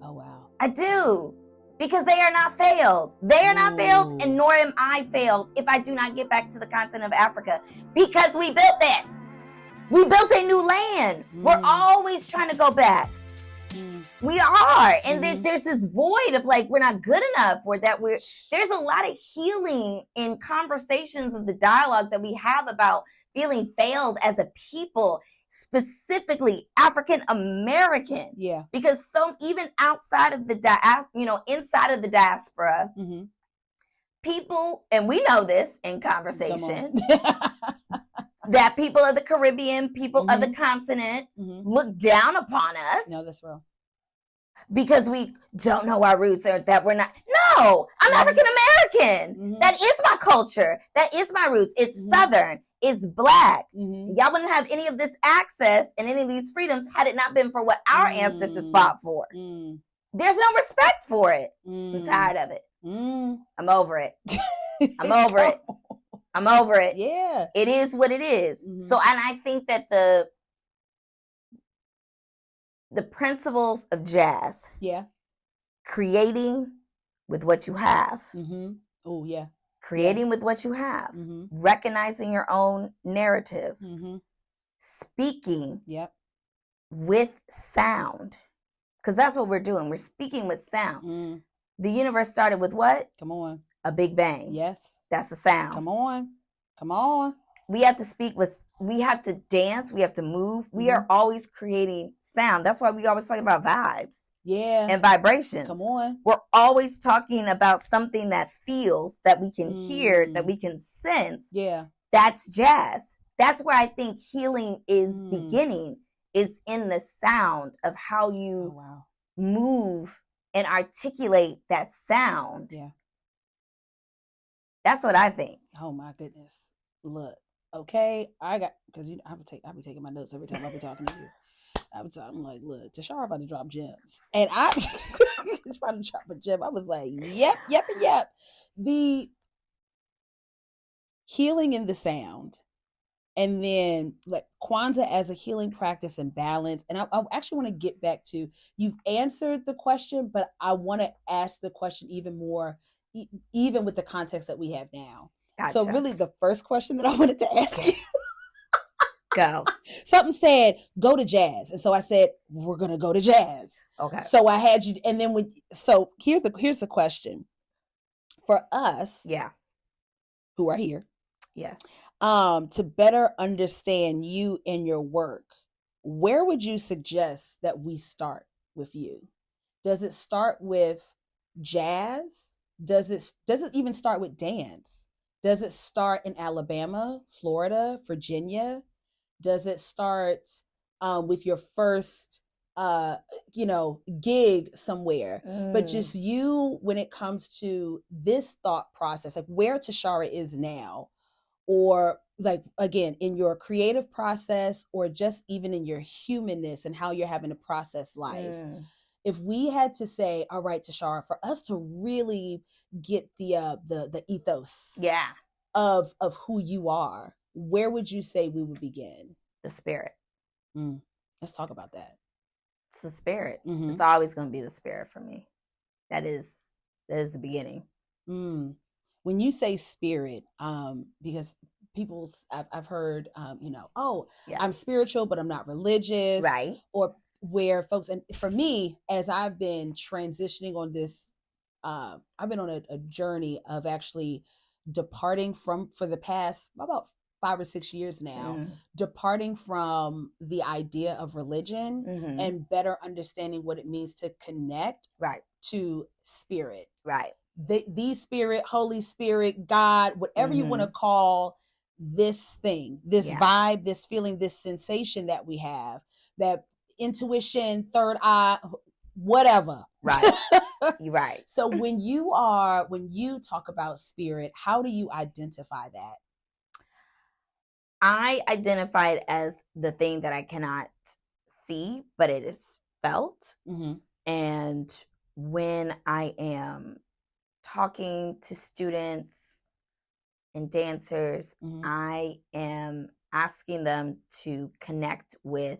Oh, wow. I do. Because they are not failed. They are not failed, and nor am I failed if I do not get back to the continent of Africa. Because we built this. We built a new land. We're always trying to go back. We are. And there's this void of like, we're not good enough, or that there's a lot of healing in conversations of the dialogue that we have about feeling failed as a people, specifically African American. Yeah. Because even outside of the inside of the diaspora, people, and we know this in conversation, that people of the Caribbean, people of the continent look down upon us. No, that's real. Because we don't know our roots, or that we're not. No, I'm African American. That is my culture. That is my roots. It's Southern. It's Black. Y'all wouldn't have any of this access and any of these freedoms had it not been for what our ancestors fought for. There's no respect for it. I'm tired of it. I'm over it. I'm over it. I'm over it. Yeah. It is what it is. So, and I think that the principles of jazz. Yeah. Creating with what you have. Oh, yeah. Creating with what you have. Recognizing your own narrative. Speaking with sound. Because that's what we're doing. We're speaking with sound. The universe started with what? Come on. A big bang. Yes. That's the sound. Come on. Come on. We have to speak with, we have to dance, we have to move. We are always creating sound. That's why we always talk about vibes. Yeah. And vibrations. Come on. We're always talking about something that feels, that we can hear, that we can sense. Yeah. That's jazz. That's where I think healing is beginning, is in the sound of how you move and articulate that sound. Yeah. That's what I think. Oh my goodness. Look. Okay, because I be taking my notes every time I be talking to you. I'm like, look, Tashara about to drop gems, and I was trying to drop a gem. I was like, yep. The healing in the sound, and then like Kwanzaa as a healing practice and balance. And I actually want to get back to, you've answered the question, but I want to ask the question even more, even with the context that we have now. Gotcha. So really the first question that I wanted to ask you. Go. Something said, go to jazz. And so I said, we're going to go to jazz. Okay. So I had you, and then so here's the question. For us. Yeah. Who are here. Yes. To better understand you and your work, where would you suggest that we start with you? Does it start with jazz? Does it even start with dance? Does it start in Alabama, Florida, Virginia? Does it start with your first, gig somewhere? But just you, when it comes to this thought process, like where Tashara is now, or like, again, in your creative process, or just even in your humanness and how you're having to process life. If we had to say, all right, Tashara, for us to really get the ethos of who you are, where would you say we would begin? The spirit. Let's talk about that. It's the spirit. It's always going to be the spirit for me. That is the beginning. When you say spirit, because I've heard, I'm spiritual, but I'm not religious. Right. Or where folks, and for me, as I've been transitioning on this, I've been on a journey of actually departing for the past about 5 or 6 years now, departing from the idea of religion and better understanding what it means to connect to spirit. Right. The spirit, Holy Spirit, God, whatever you want to call this thing, this vibe, this feeling, this sensation that we have, that intuition, third eye, whatever. Right. You're right. So when you talk about spirit, how do you identify that? I identify it as the thing that I cannot see, but it is felt. And when I am talking to students and dancers, I am asking them to connect with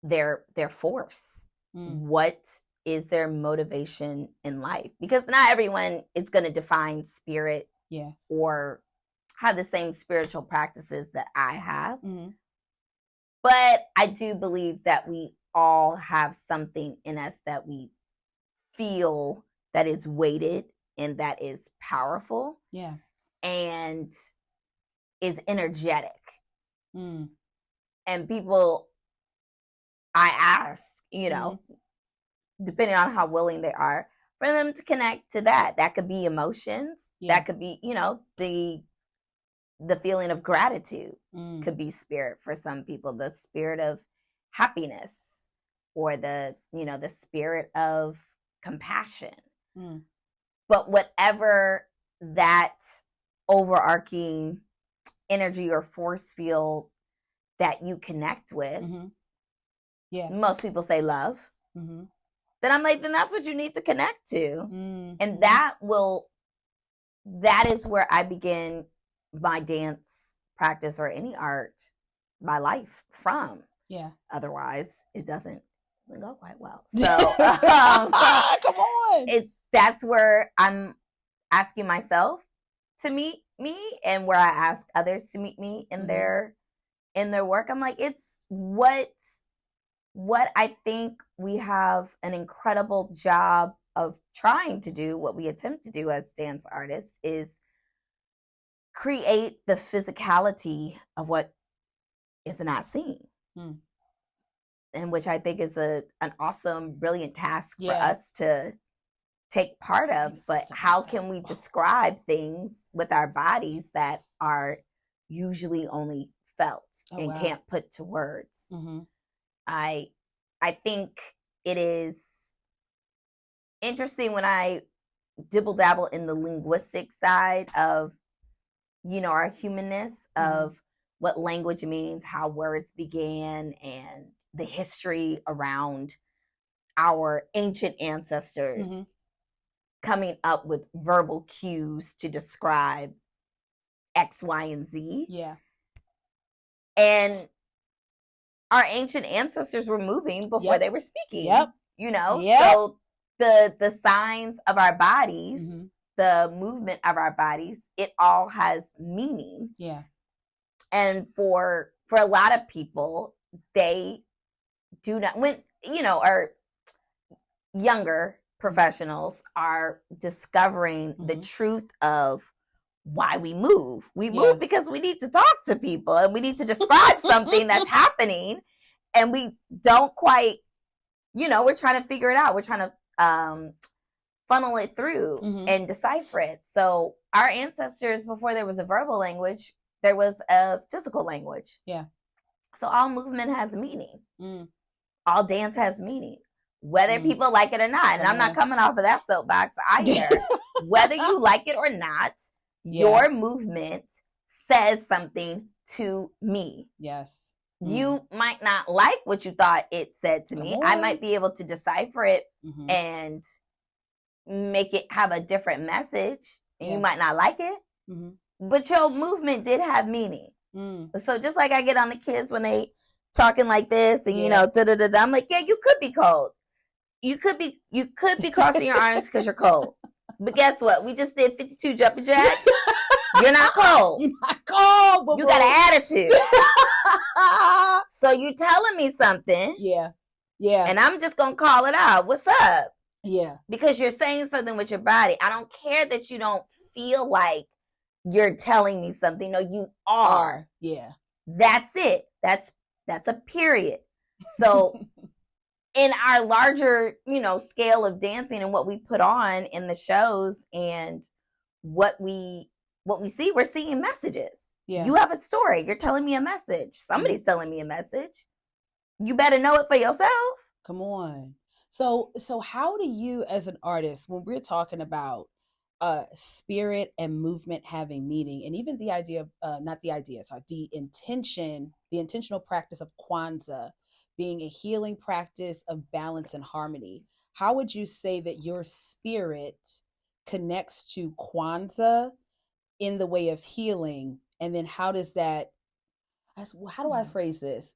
their force, what is their motivation in life? Because not everyone is going to define spirit or have the same spiritual practices that I have. But I do believe that we all have something in us that we feel that is weighted and that is powerful. Yeah. And is energetic. And people, I ask, you know, depending on how willing they are, for them to connect to that. That could be emotions. That could be, you know, the feeling of gratitude could be spirit for some people, the spirit of happiness, or the, you know, the spirit of compassion. But whatever that overarching energy or force field that you connect with, most people say love. Then I'm like, then that's what you need to connect to. And that is where I begin my dance practice or any art, my life from. Otherwise it doesn't go quite well. So come on. That's where I'm asking myself to meet me, and where I ask others to meet me in their work. I'm like, it's what I think we have an incredible job of trying to do, what we attempt to do as dance artists, is create the physicality of what is not seen. And which I think is an awesome, brilliant task for us to take part of. But how can we describe things with our bodies that are usually only felt and can't put to words? I think it is interesting when I dibble dabble in the linguistic side of, you know, our humanness, of what language means, how words began, and the history around our ancient ancestors coming up with verbal cues to describe X, Y, and Z. And our ancient ancestors were moving before they were speaking. You know, so the signs of our bodies, the movement of our bodies, it all has meaning. And for a lot of people, they do not, when, you know, our younger professionals are discovering the truth of why we move. We move because we need to talk to people, and we need to describe something that's happening, and we don't quite, you know, we're trying to figure it out. We're trying to funnel it through and decipher it. So our ancestors, before there was a verbal language, there was a physical language. So all movement has meaning. All dance has meaning, whether people like it or not. And I'm not coming off of that soapbox either. Whether you like it or not, your movement says something to me. You might not like what you thought it said to me. I might be able to decipher it and make it have a different message, and you might not like it, but your movement did have meaning. So just like I get on the kids when they talking like this, and you know, I'm like, yeah, you could be cold. You could be crossing your arms because you're cold. But guess what? We just did 52 jumping jacks. You're not cold. You're not cold. Boo-boo. You got an attitude. So you telling me something. And I'm just going to call it out. What's up? Because you're saying something with your body. I don't care that you don't feel like you're telling me something. No, you are. That's it. That's a period. So in our larger, you know, scale of dancing and what we put on in the shows and what we see, we're seeing messages. You have a story. You're telling me a message. Somebody's telling me a message. You better know it for yourself. Come on. So how do you, as an artist, when we're talking about spirit and movement having meaning, and even the idea of the intentional practice of Kwanzaa being a healing practice of balance and harmony, how would you say that your spirit connects to Kwanzaa in the way of healing? And then how do I phrase this?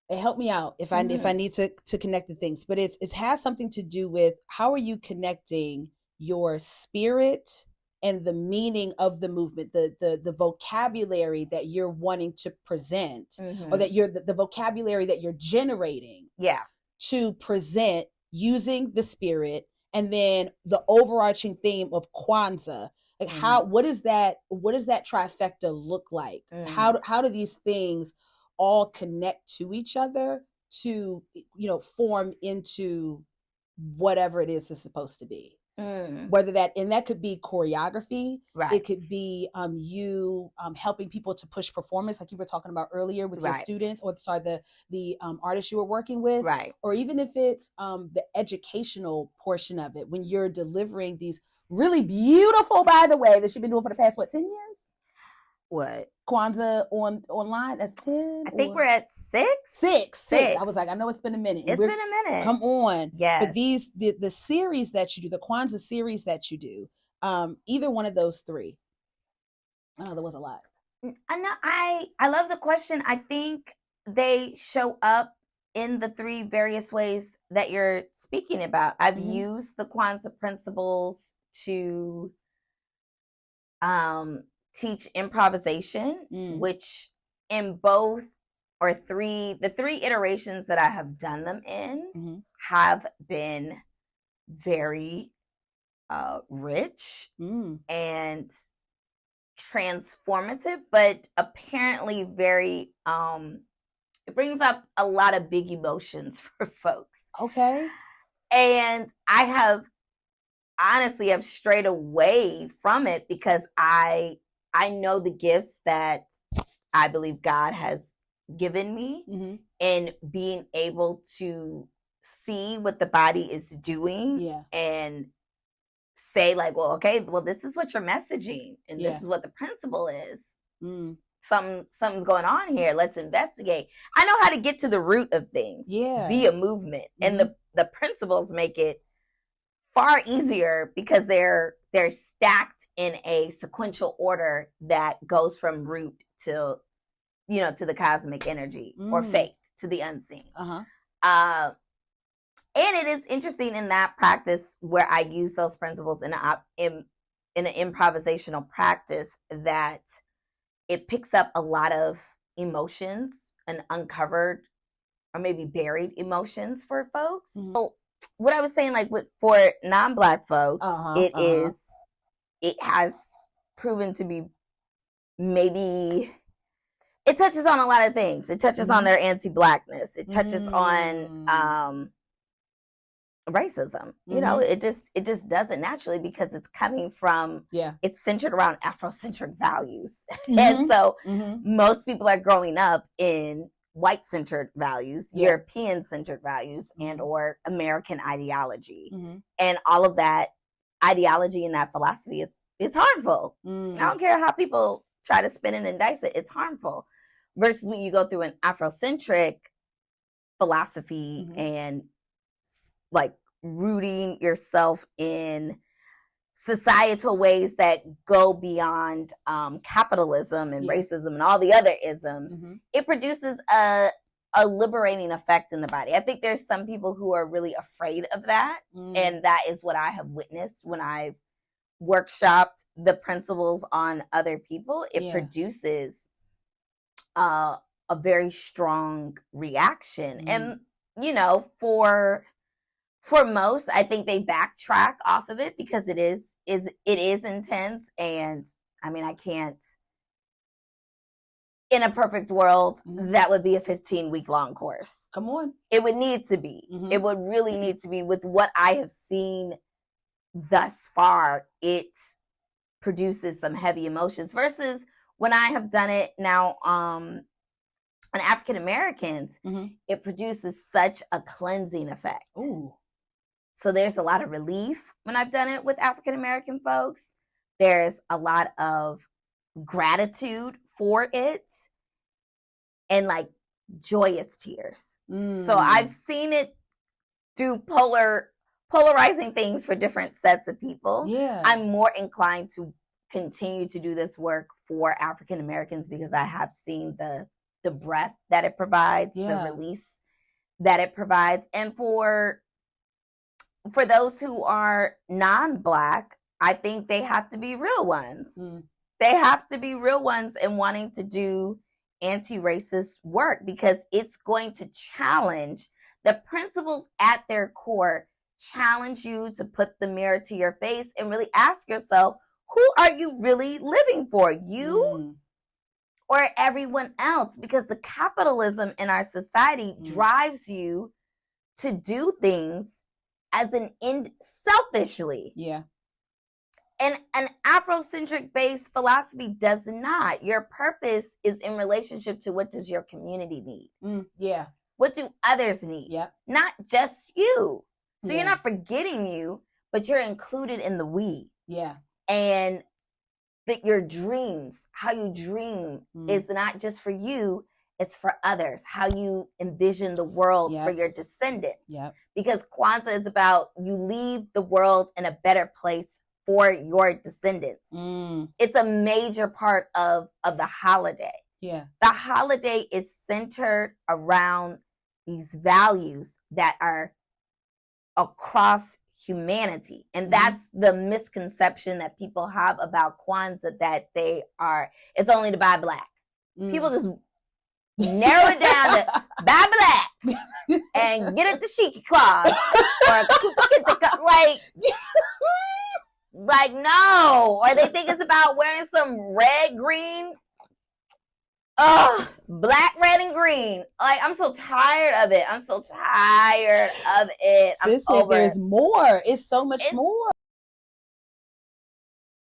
It helped me out if I need to connect the things, but it has something to do with how are you connecting your spirit and the meaning of the movement, the vocabulary that you're wanting to present, or that you're the vocabulary that you're generating, to present using the spirit, and then the overarching theme of Kwanzaa. Like what does that trifecta look like? How do these things all connect to each other to, form into whatever it is it's supposed to be? Whether that could be choreography, it could be you helping people to push performance, like you were talking about earlier with your students, or the artists you were working with, or even if it's the educational portion of it, when you're delivering these really beautiful, by the way, that you've been doing for the past 10 years. What? Kwanzaa online, that's 10? I think we're at 6? 6. I was like, I know it's been a minute. It's been a minute. Come on. Yes. But the series that you do, the Kwanzaa series that you do, either one of those 3. I know there was a lot. I love the question. I think they show up in the 3 various ways that you're speaking about. I've used the Kwanzaa principles to teach improvisation, which in both or the 3 iterations that I have done them in have been very rich and transformative, but apparently very it brings up a lot of big emotions for folks. Okay. And I have strayed away from it because I know the gifts that I believe God has given me, and being able to see what the body is doing and say like, this is what you're messaging, and this is what the principle is. Something's going on here. Let's investigate. I know how to get to the root of things via movement, and the principles make it far easier because they're stacked in a sequential order that goes from root to the cosmic energy, or faith to the unseen. And it is interesting in that practice where I use those principles in an improvisational practice, that it picks up a lot of emotions and uncovered or maybe buried emotions for folks. So what I was saying, like for non-Black folks, it has proven to be, maybe it touches on a lot of things. It touches on their anti-Blackness. It touches on racism. It just does it naturally because it's coming from, it's centered around Afrocentric values. And so most people are growing up in white-centered values, European-centered values, and or American ideology. And all of that ideology and that philosophy is harmful. I don't care how people try to spin it and dice it, it's harmful. Versus when you go through an Afrocentric philosophy and like rooting yourself in societal ways that go beyond capitalism and racism and all the other isms, it produces a liberating effect in the body. I think there's some people who are really afraid of that. And that is what I have witnessed when I've workshopped the principles on other people. It produces a very strong reaction. And, for most, I think they backtrack off of it because it is intense. And I mean, I can't, in a perfect world, that would be a 15-week long course. Come on. It would need to be. It would really need to be. With what I have seen thus far, it produces some heavy emotions versus when I have done it now on African Americans, it produces such a cleansing effect. Ooh. So there's a lot of relief when I've done it with African American folks. There's a lot of gratitude for it and like joyous tears. So I've seen it do polarizing things for different sets of people. Yeah. I'm more inclined to continue to do this work for African Americans because I have seen the the breath that it provides, the release that it provides. And for those who are non-Black, I think they have to be real ones. They have to be real ones in wanting to do anti-racist work, because it's going to challenge the principles at their core, challenge you to put the mirror to your face and really ask yourself, who are you really living for? You or everyone else? Because the capitalism in our society drives you to do things as an end selfishly. Yeah. And an Afrocentric based philosophy does not. Your purpose is in relationship to what does your community need? Yeah. What do others need? Yep. Not just you. So you're not forgetting you, but you're included in the we. Yeah. And that your dreams, how you dream is not just for you, it's for others. How you envision the world for your descendants. Yep. Because Kwanzaa is about you leave the world in a better place for your descendants. It's a major part of the holiday. Yeah. The holiday is centered around these values that are across humanity. And that's the misconception that people have about Kwanzaa, that it's only to buy Black. People just narrow it down to buy Black and get a Tashiki cloth or like no, or they think it's about wearing some red, green, black, red, and green. Like, I'm so tired of it. I'm so tired of it. Sis, there's more. It's so much more.